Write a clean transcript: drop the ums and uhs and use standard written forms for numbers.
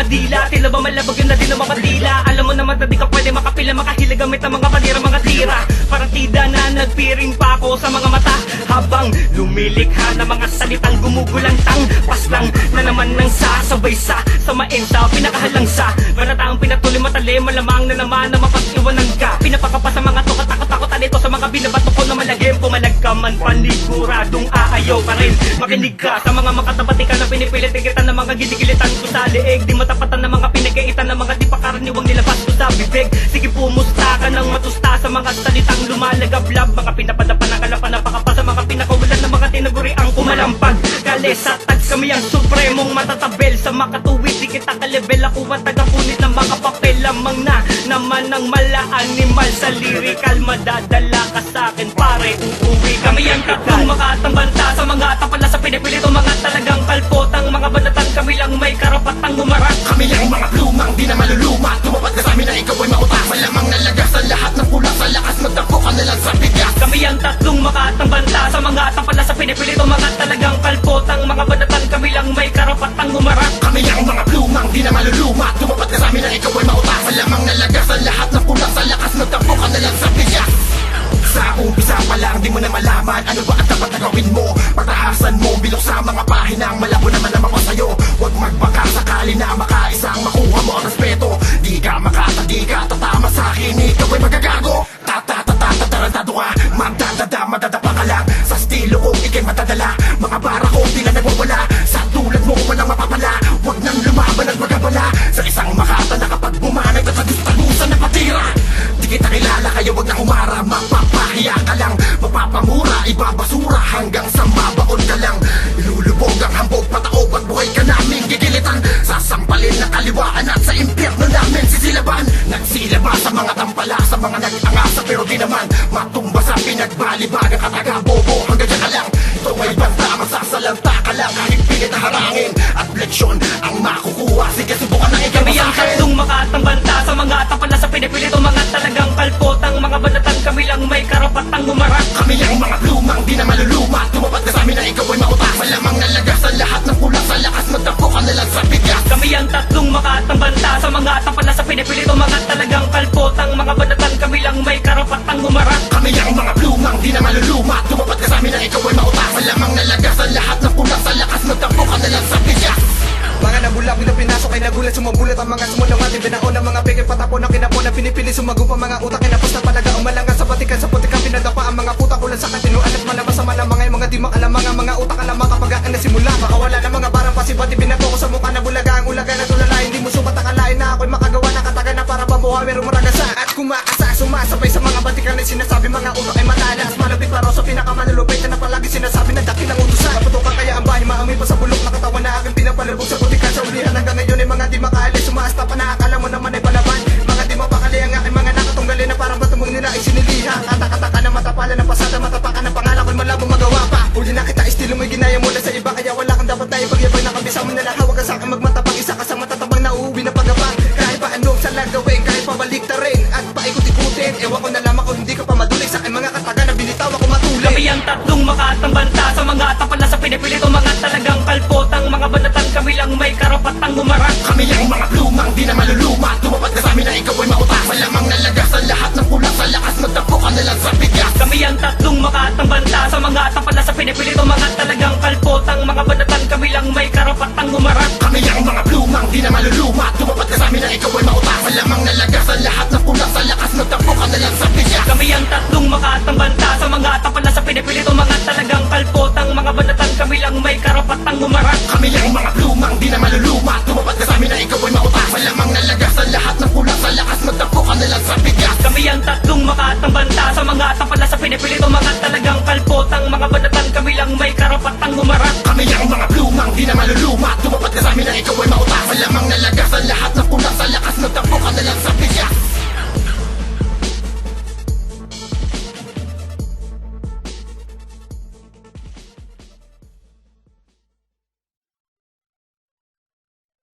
dila. Tila ba malabag yun na din ang mga dila. Alam mo naman na di ka pwede makapila, makahila gamit ang mga panira, mga tira. Parang tida na nagpiring pa ako sa mga mata, habang lumilikha na mga salitang gumugulantang. Paslang na naman ng sasabay sa maenta, pinakahalang sa manataang pinatuloy matali. Malamang na naman na mapag-iwanan ka. Pinapakapa sa mga to, katakot-takot alito sa mga binabato ko na malagim. Pumalag ka man paniguradong aayaw ka rin. Makinig ka sa mga makatabati ka na pinipilit igitan ng mga ginigilitan ko sa liig. Di matapatan ng mga pinagkaitan ng mga di pa karaniwang nilabas ko sa bibig. Sige pumusta ka ng matusta sa mga salitang lumalagablab. Mga pinapadapa ng kalapan, napakapa sa mga pinakawalan ng mga tinaguri ang kumalampag. Kalisatag kami ang supremong matatabel sa makatuwid. Di kita ka-level, ako ang tagapunit ng mga papel. Lamang na naman ng mala animal sa lyrical. Madadala ka sa akin pare, uuwi kami ang tatlong makatang banta sa mga tapala sa pinipilit o mga talagang kalpotang mga banatan. Kami lang may karapatang umarap. Kami ang mga plumang di na maluluma. Tumapad ka sa amin na ikaw ay mautak. Malamang nalagas sa lahat ng pula sa lakas. Magdako ka na lang sa bigas. Kami ang tatlong makatang banta sa mga tapala sa pinipilit o mga talagang kalpotang mga banatan. Kami lang may karapatang umarap. Kami ang mga plumang di na maluluma. Tumapad ka sa amin na ikaw ay mautak. Malamang nalagas sa lahat ng pula sa lakas. Magdako ka na lang sa bigas. Sa umpisa pa lang di mo na malaman ano ba ang dapat na gawin mo. Pagtahasan mo bilog sa mga pahinang malabo naman naman ko sa'yo. Huwag magbaka sakali na makaisang makuha mo ang respeto. Di ka makatadi ka tatama sa akin, ikaw ay magagago. Tarantado ka, madadapa ka lang. Sa estilo ko ikay matadala. Mga bara ko di na nagwawala. Sa tulad mo walang mapapala. Huwag nang lumaban at magabala. Sa isang makata na kapag bumanay at tagus-tagusan na patira. Di kita kilala kaya huwag na humara. Mapapahiya ka lang, mapapamura, ibabasura hanggang sa mabaon ka lang. Ilulubog ang hambog, pataob at buhay ka namin gigilitan. Sasampalin na kaliwaan at sa impyerno namin sisilaban. Nagsilaba sa mga tampala, sa mga nag-angasa pero di naman matumba sa pinagbalibag ang kataga-bobo. Hanggang dyan ka lang, ito ay banta, magsasalanta ka lang kahit pilit na harangin. At leksyon ang makukuha, sige subukan na ikaw Kami ang masakin. tatlong makatang banta sa mga tapala sa pinipilit o mga talagang kalpotang mga banatan. Kami lang may karapatang umarap. Kami ang mga plumang di na maluluma. Tumapad ka sa amin na ikaw ay mautak. Malamang nalagas sa lahat ng pula sa lakas. Magdako ka na lang sa bigas. Kami ang tatlong makatang banta sa mga tapala sa pinipilit o mga talagang kalpotang mga banatan. Kami lang may karapatang umarap. Kami ang mga plumang di na maluluma. Tumapad ka sa amin na ikaw ay mautak. Malamang nalagas sa lahat ng pula sa lakas. Magdako ka na lang sa bigas. Mga nabulak na pinasok ay nagulat. Sumubulat ang mga sumulong ating binaon. Ang mga peke patapon ang kinapon. Ang pinipili sumagup ang mga utak. Kinapos na palaga umalangan sa batikan. Sa putikan pinadapa ang mga puta. Kulan sa katinuan at malabas sa malamangay. Mga di makalam mga utak alam kapag ang nasimula. Makawala ng mga barang pasibati. Binato ko sa mukha na bulaga. Ang ulaga na tulala. Hindi mo sumat akalain na ako'y makagawa na kataga na para pabuha. Meron maragasa at kumakasa. Sumasabay sa mga batikan na sinasabi. Mga utak ay matalas. Malapit paro sa pinakamanulupit na palagi sinasabi na dakilang utusan. Kaputukan kaya ang bahay maamoy pa sa bulok. Nakatawan na aking pinapalubog sa butikan. Sa ulihan hanggang ngayon ay mga di makaalis. Sumaasta pa na akala mo naman ay palaban. Mga di mapakali ang aking mga nakatunggali na parang batumong nila ay siniliha. Katakataka na matapala ng pasada. Matapakan ng pangalan ko'y malabong magawa pa. Uli na kita estilo mo'y ginaya mula sa iba. Kaya wala kang dapat na ipagyabang. Nakabisa mo na lang hawag ka sa akin magmatapang. Isa ka sa matatabang na uuwi na pagabang. Kahit pa anong sa lagawin. Kahit pa balik ta rin at paikot-ikutin. Ewan ko na lamang kung hindi ka pa madulig. Sa akin mga kataga na binitaw ako matulid. Kami ang tatlong makatang banta sa mga tapala sa pinipilit o mga talagang kalpotang mga banatan. Kami lang may karapatang umarap. Kami ang mga plumang di na maluluma. Tumapad ka sa amin na ikaw ay mautak. Malamang nalagas sa lahat ng pula sa lakas. Magdako ka na lang sa bigas. Kami ang tatlong makatang banta sa mga tapala sa pinipilit o mga talagang kalpotang mga banatan. Kami lang may karapatang umarap. Kami ang mga plumang di na maluluma. Tumapad ka sa amin na ikaw ay mautak. Malamang nalagas sa lahat ng pula sa lakas. Magdako ka na lang sa bigas. Kami ang tatlong makatang banta sa mga tapala sa pinipilit o mga talagang kalpotang mga banatan. Kami lang may karapatang umarap. Kami ang mga plumang di na maluluma. Tumapad ka sa amin na ikaw ay mautak. Malamang nalagas sa lahat ng pula sa lakas. Magdako ka na lang sa bigas. Kami ang tatlong makatang banta sa mga tapala sa pinipilit o mga talagang kalpotang mga banatan. Kami lang may karapatang umarap. Kami ang mga plumang di na maluluma.